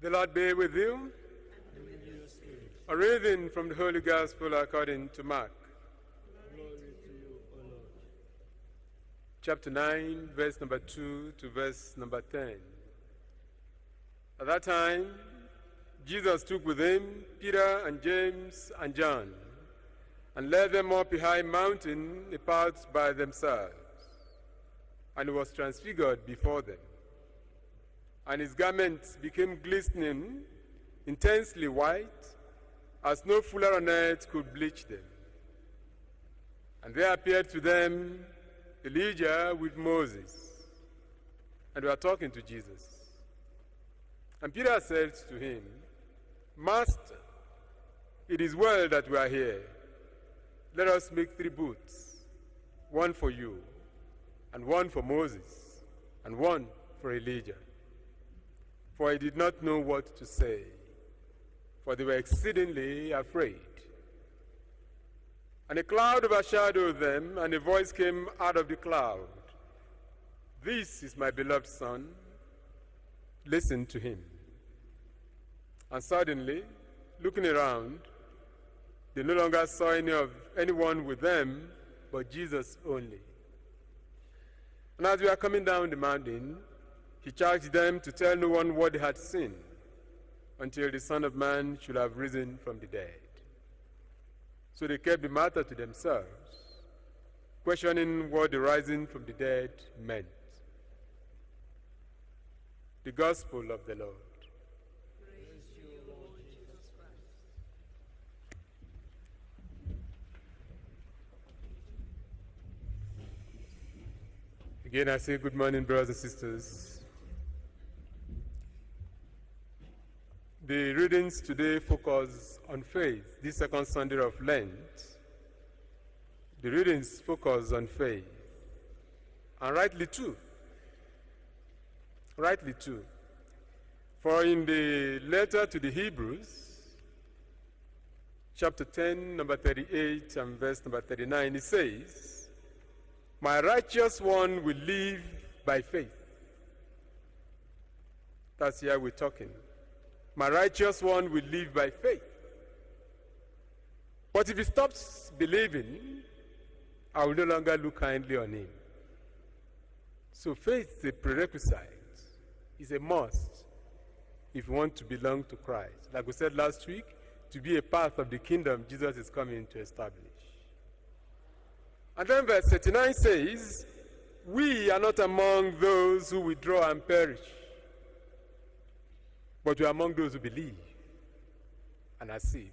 The Lord be with you. And with your spirit. A reading from the Holy Gospel according to Mark. Glory to you, O Lord. Chapter 9, verse number 2 to verse number 10. At that time, Jesus took with him Peter and James and John, and led them up a high mountain apart by themselves. And he was transfigured before them. And his garments became glistening, intensely white, as no fuller on earth could bleach them. And there appeared to them Elijah with Moses, and they were talking to Jesus. And Peter said to him, Master, it is well that we are here. Let us make 3 booths, one for you, and one for Moses, and one for Elijah. For he did not know what to say, for they were exceedingly afraid. And a cloud overshadowed them, and a voice came out of the cloud. This is my beloved Son. Listen to him. And suddenly, looking around, they no longer saw anyone with them, but Jesus only. And as we are coming down the mountain, he charged them to tell no one what they had seen until the Son of Man should have risen from the dead. So they kept the matter to themselves, questioning what the rising from the dead meant. The Gospel of the Lord. Praise you, Lord Jesus Christ. Again, I say good morning, brothers and sisters. The readings today focus on faith. This second Sunday of Lent, the readings focus on faith. And rightly too. Rightly too. For in the letter to the Hebrews, chapter 10, number 38 and verse number 39, it says, My righteous one will live by faith. That's here we're talking. My righteous one will live by faith. But if he stops believing, I will no longer look kindly on him. So faith is a prerequisite. It's a must if you want to belong to Christ. Like we said last week, to be a part of the kingdom Jesus is coming to establish. And then verse 39 says, we are not among those who withdraw and perish, but we are among those who believe and are saved.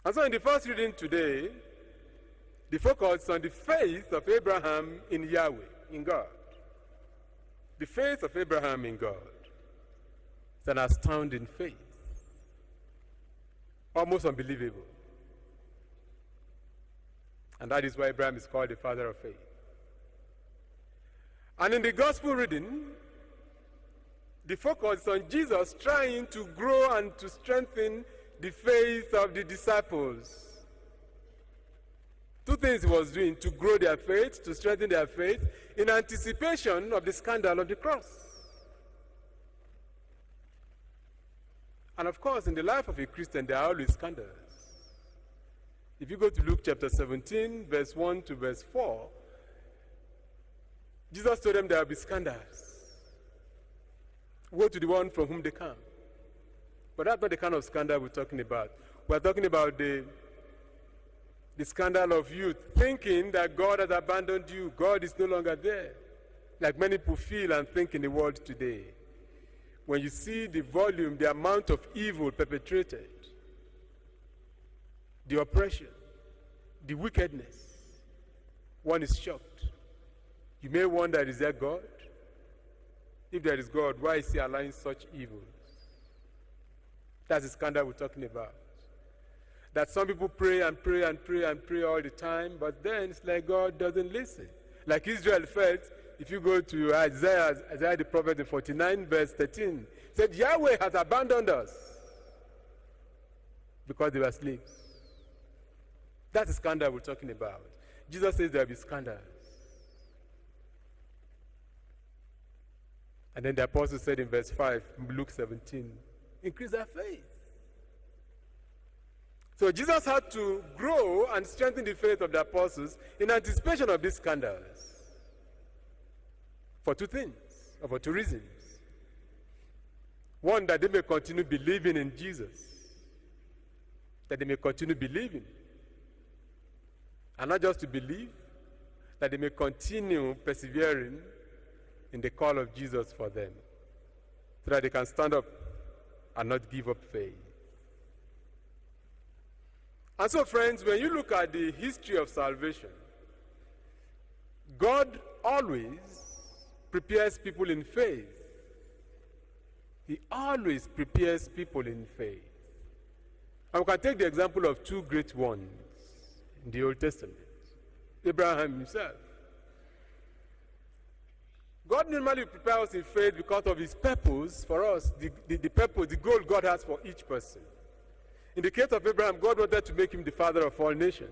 And so in the first reading today, the focus on the faith of Abraham in Yahweh, in God. The faith of Abraham in God. It's an astounding faith. Almost unbelievable. And that is why Abraham is called the father of faith. And in the gospel reading, the focus is on Jesus trying to grow and to strengthen the faith of the disciples. 2 things he was doing: to grow their faith, to strengthen their faith, in anticipation of the scandal of the cross. And of course, in the life of a Christian, there are always scandals. If you go to Luke chapter 17, verse 1 to verse 4, Jesus told them there will be scandals. Woe to the one from whom they come. But that's not the kind of scandal we're talking about. We're talking about the scandal of youth, thinking that God has abandoned you. God is no longer there. Like many people feel and think in the world today. When you see the volume, the amount of evil perpetrated, the oppression, the wickedness, one is shocked. You may wonder, is there God? If there is God, why is he allowing such evils? That's the scandal we're talking about. That some people pray and pray and pray and pray all the time, but then it's like God doesn't listen. Like Israel felt, if you go to Isaiah the prophet in 49 verse 13, said Yahweh has abandoned us because they were slaves. That's the scandal we're talking about. Jesus says there will be scandals. And then the apostle said in verse 5, Luke 17, increase our faith. So Jesus had to grow and strengthen the faith of the apostles in anticipation of these scandals. For two things, or for two reasons. One, that they may continue believing in Jesus. That they may continue believing. And not just to believe, that they may continue persevering in the call of Jesus for them, so that they can stand up and not give up faith. And so, friends, when you look at the history of salvation, God always prepares people in faith. He always prepares people in faith. And we can take the example of two great ones in the Old Testament. Abraham himself. God normally prepares us in faith because of his purpose for us, the purpose, the goal God has for each person. In the case of Abraham, God wanted to make him the father of all nations.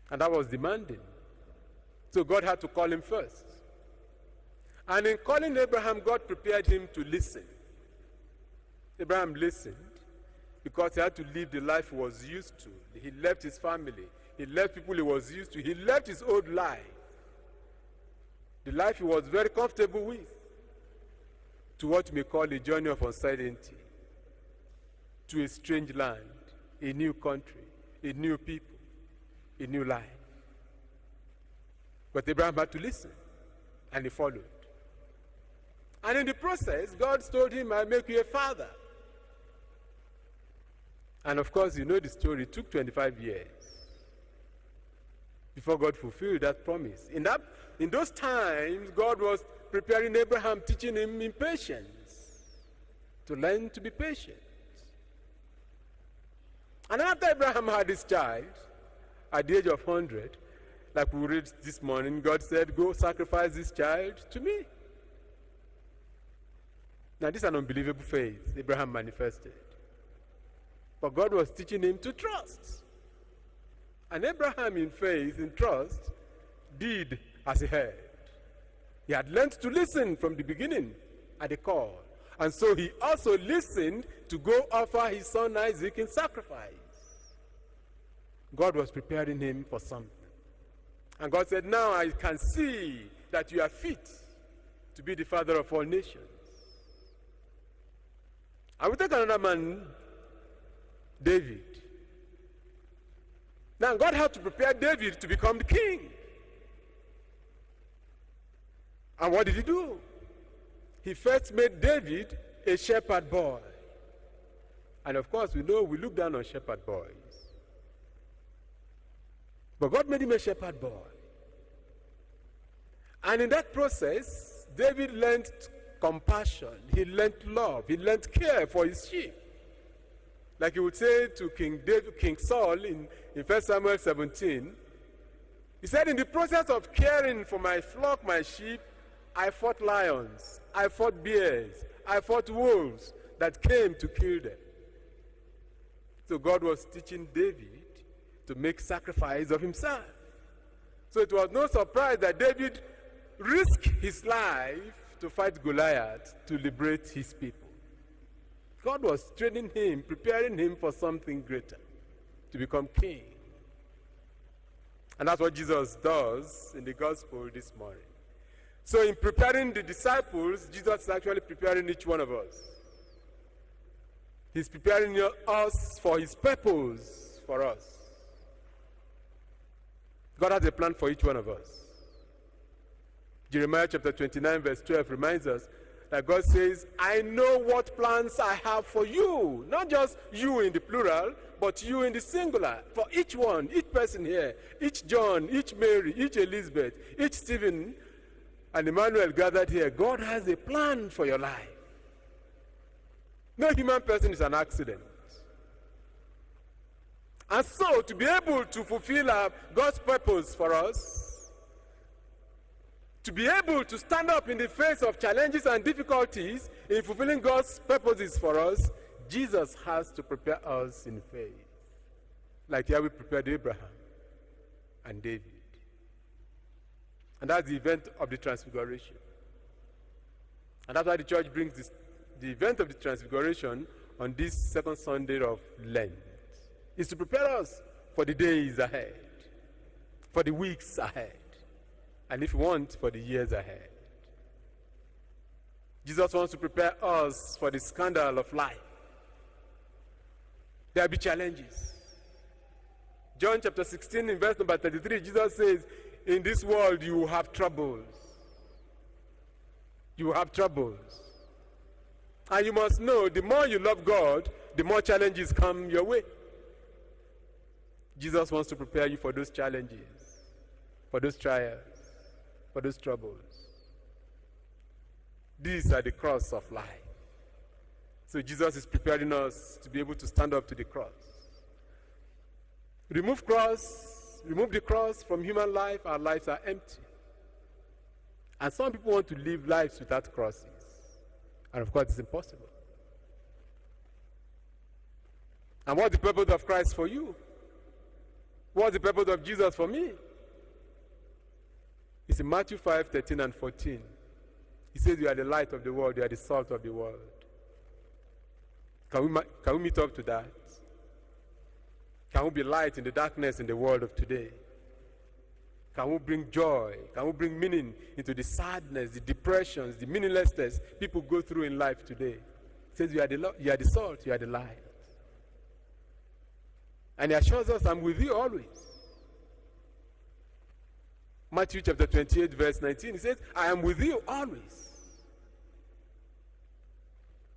And that was demanding. So God had to call him first. And in calling Abraham, God prepared him to listen. Abraham listened because he had to live the life he was used to. He left his family. He left people he was used to. He left his old life. The life he was very comfortable with, to what you may call a journey of uncertainty, to a strange land, a new country, a new people, a new life. But Abraham had to listen, and he followed. And in the process, God told him, I'll make you a father. And of course, you know the story. It took 25 years before God fulfilled that promise. In those times, God was preparing Abraham, teaching him in patience, to learn to be patient. And after Abraham had his child, at the age of 100, like we read this morning, God said, go sacrifice this child to me. Now, this is an unbelievable faith Abraham manifested. But God was teaching him to trust. And Abraham, in faith, in trust, did as he heard. He had learned to listen from the beginning at the call. And so he also listened to go offer his son Isaac in sacrifice. God was preparing him for something. And God said, now I can see that you are fit to be the father of all nations. I will take another man, David. Now God had to prepare David to become the king. And what did he do? He first made David a shepherd boy. And of course, we know we look down on shepherd boys. But God made him a shepherd boy. And in that process, David learned compassion. He learned love. He learned care for his sheep. Like he would say to King Saul in 1 Samuel 17, he said, in the process of caring for my flock, my sheep, I fought lions, I fought bears, I fought wolves that came to kill them. So God was teaching David to make sacrifice of himself. So it was no surprise that David risked his life to fight Goliath to liberate his people. God was training him, preparing him for something greater, to become king. And that's what Jesus does in the gospel this morning. So in preparing the disciples, Jesus is actually preparing each one of us. He's preparing us for his purpose for us. God has a plan for each one of us. Jeremiah chapter 29 verse 12 reminds us that God says, I know what plans I have for you. Not just you in the plural, but you in the singular. For each one, each person here, each John, each Mary, each Elizabeth, each Stephen, and Emmanuel gathered here, God has a plan for your life. No human person is an accident. And so, to be able to fulfill God's purpose for us, to be able to stand up in the face of challenges and difficulties in fulfilling God's purposes for us, Jesus has to prepare us in faith. Like here we prepared Abraham and David. And that's the event of the Transfiguration. And that's why the church brings the event of the Transfiguration on this second Sunday of Lent. It's to prepare us for the days ahead, for the weeks ahead, and if you want, for the years ahead. Jesus wants to prepare us for the scandal of life. There will be challenges. John chapter 16 in verse number 33, Jesus says, in this world you will have troubles. You will have troubles. And you must know, the more you love God, the more challenges come your way. Jesus wants to prepare you for those challenges, for those trials, for those troubles. These are the cross of life. So Jesus is preparing us to be able to stand up to the cross. Remove the cross from human life, our lives are empty. And some people want to live lives without crosses. And of course, it's impossible. And what's the purpose of Christ for you? What's the purpose of Jesus for me? It's in Matthew 5:13 and 14. He says, you are the light of the world, you are the salt of the world. Can we meet up to that? Can we be light in the darkness in the world of today? Can we bring joy? Can we bring meaning into the sadness, the depressions, the meaninglessness people go through in life today? He says, you are the salt, you are the light. And he assures us, I'm with you always. Matthew chapter 28, verse 19, he says, I am with you always.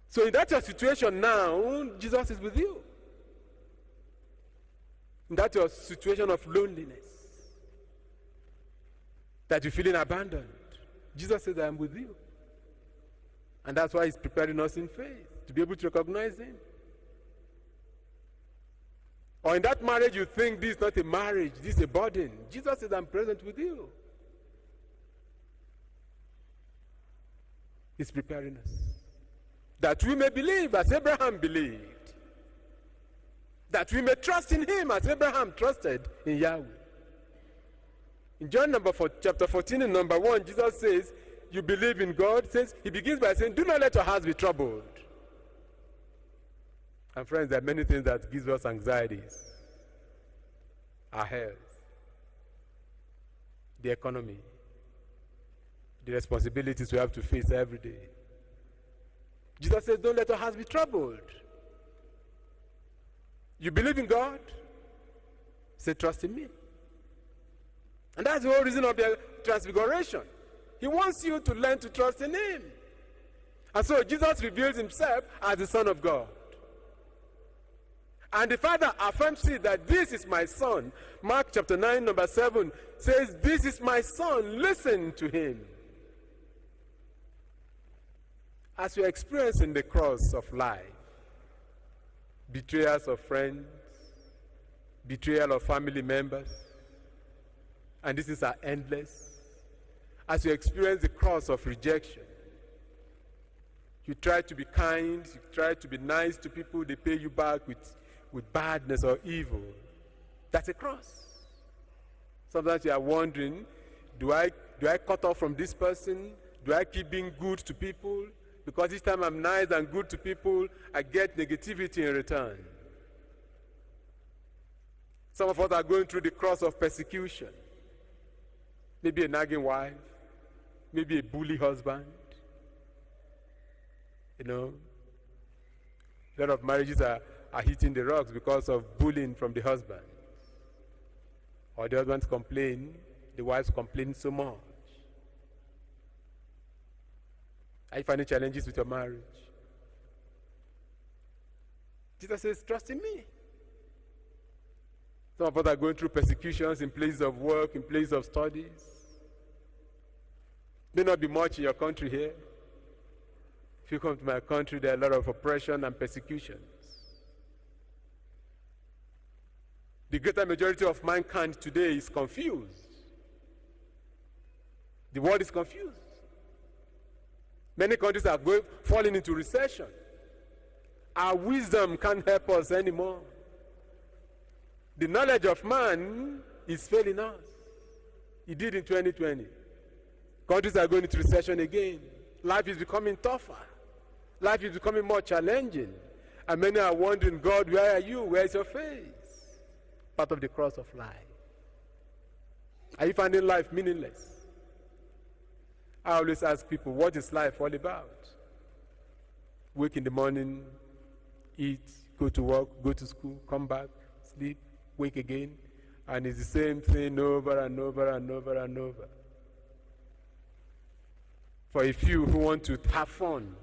So in that your situation now, Jesus is with you. In that your situation of loneliness, that you're feeling abandoned, Jesus says, I am with you. And that's why he's preparing us in faith, to be able to recognize him. Or in that marriage, you think this is not a marriage, this is a burden. Jesus says, I'm present with you. He's preparing us. That we may believe as Abraham believed. That we may trust in him as Abraham trusted in Yahweh. In John chapter 14 and number 1, Jesus says, you believe in God. He begins by saying, do not let your hearts be troubled. And friends, there are many things that gives us anxieties. Our health, the economy, the responsibilities we have to face every day. Jesus says, don't let your hearts be troubled. You believe in God? Say, trust in me. And that's the whole reason of the transfiguration. He wants you to learn to trust in him. And so Jesus reveals himself as the Son of God. And the Father affirms it that this is my Son. Mark chapter 9, number 7 says, this is my Son, listen to him. As you're experiencing the cross of life, betrayals of friends, betrayal of family members, and this is endless. As you experience the cross of rejection, you try to be kind, you try to be nice to people, they pay you back with badness or evil. That's a cross. Sometimes you are wondering, do I cut off from this person? Do I keep being good to people? Because each time I'm nice and good to people, I get negativity in return. Some of us are going through the cross of persecution. Maybe a nagging wife, maybe a bully husband. You know, a lot of marriages are hitting the rocks because of bullying from the husband. Or the husbands complain, the wives complain so much. Are you finding challenges with your marriage? Jesus says, trust in me. Some of us are going through persecutions in places of work, in places of studies. May not be much in your country here. If you come to my country, there are a lot of oppression and persecutions. The greater majority of mankind today is confused. The world is confused. Many countries are falling into recession. Our wisdom can't help us anymore. The knowledge of man is failing us. It did in 2020. Countries are going into recession again. Life is becoming tougher. Life is becoming more challenging. And many are wondering, God, where are you? Where is your face? Part of the cross of life. Are you finding life meaningless? I always ask people, what is life all about? Wake in the morning, eat, go to work, go to school, come back, sleep, wake again, and it's the same thing over and over and over and over. For a few who want to have fun,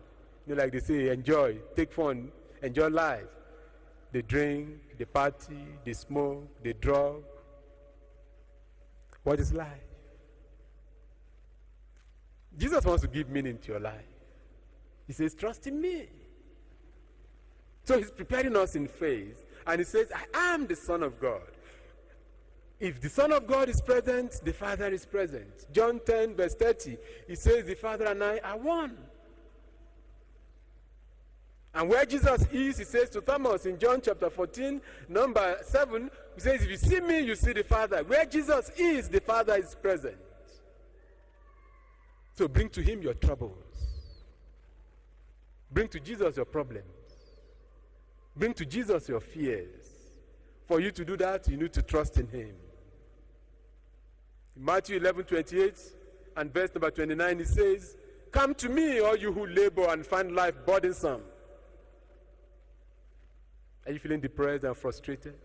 like they say, enjoy, take fun, enjoy life. They drink, they party, they smoke, they drug. What is life? Jesus wants to give meaning to your life. He says, trust in me. So he's preparing us in faith. And he says, I am the Son of God. If the Son of God is present, the Father is present. John 10, verse 30, he says, the Father and I are one. And where Jesus is, he says to Thomas in John chapter 14, number 7, he says, if you see me, you see the Father. Where Jesus is, the Father is present. So bring to him your troubles. Bring to Jesus your problems. Bring to Jesus your fears. For you to do that, you need to trust in him. In Matthew 11:28 and verse number 29, he says, come to me, all you who labor and find life burdensome. Are you feeling depressed and frustrated?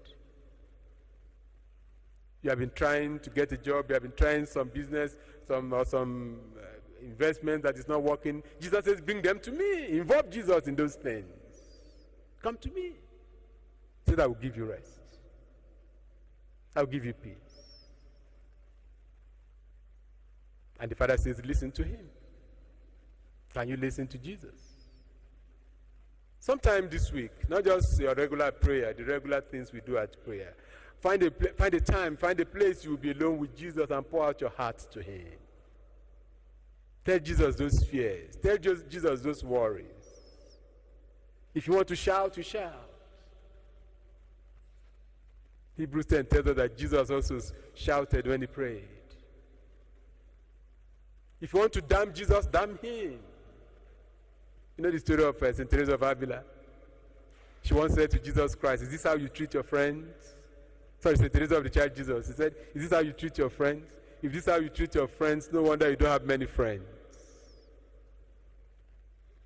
You have been trying to get a job, you have been trying some business, some investment that is not working. Jesus says, bring them to me. Involve Jesus in those things. Come to me. So that I will give you rest. I will give you peace. And the Father says, listen to him. Can you listen to Jesus? Sometime this week, not just your regular prayer, the regular things we do at prayer. Find a time, find a place you will be alone with Jesus and pour out your heart to him. Tell Jesus those fears. Tell Jesus those worries. If you want to shout, you shout. Hebrews 10 tells us that Jesus also shouted when he prayed. If you want to damn Jesus, damn him. You know the story of St. Teresa of Avila? She once said to Jesus Christ, is this how you treat your friends? Sorry, St. Teresa of the Child Jesus. He said, is this how you treat your friends? If this is how you treat your friends, no wonder you don't have many friends.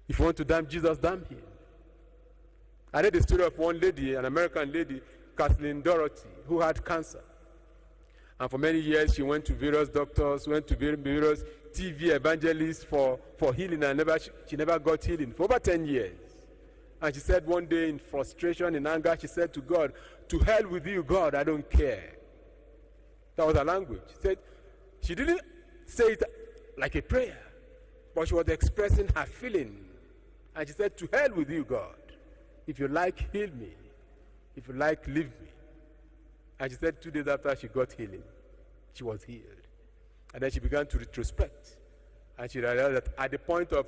If you want to damn Jesus, damn him. I read the story of one lady, an American lady, Kathleen Dorothy, who had cancer. And for many years, she went to various doctors, went to various TV evangelists for healing, and she never got healing for over 10 years. And she said one day in frustration, in anger, she said to God, to hell with you, God, I don't care. That was her language. She didn't say it like a prayer, but she was expressing her feeling. And she said, to hell with you, God. If you like, heal me. If you like, leave me. And she said 2 days after she got healing, she was healed. And then she began to retrospect. And she realized that at the point of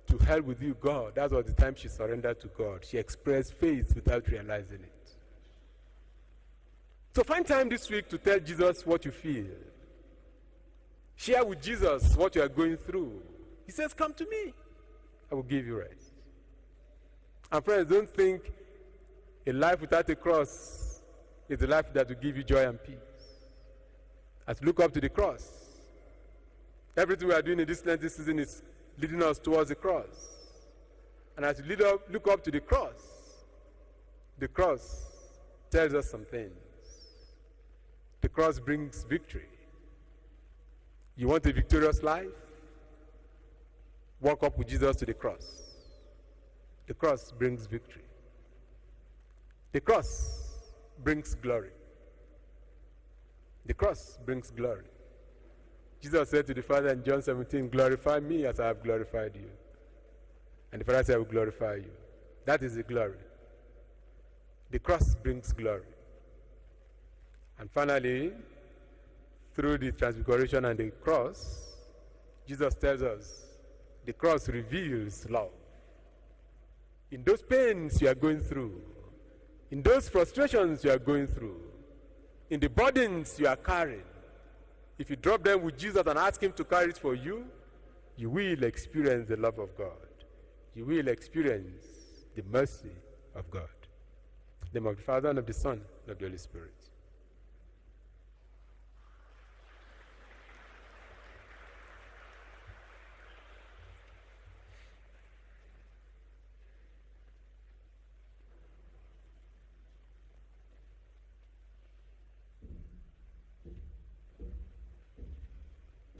to hell with you, God, that was the time she surrendered to God. She expressed faith without realizing it. So find time this week to tell Jesus what you feel. Share with Jesus what you are going through. He says, come to me. I will give you rest. And friends, don't think a life without a cross is a life that will give you joy and peace. As you look up to the cross, everything we are doing in this Lenten season is leading us towards the cross. And as you look up to the cross tells us some things. The cross brings victory. You want a victorious life? Walk up with Jesus to the cross. The cross brings victory. The cross brings glory. The cross brings glory. Jesus said to the Father in John 17, glorify me as I have glorified you. And the Father said, I will glorify you. That is the glory. The cross brings glory. And finally, through the transfiguration and the cross, Jesus tells us the cross reveals love. In those pains you are going through, in those frustrations you are going through, in the burdens you are carrying, if you drop them with Jesus and ask him to carry it for you, you will experience the love of God. You will experience the mercy of God. In the name of the Father, and of the Son, and of the Holy Spirit.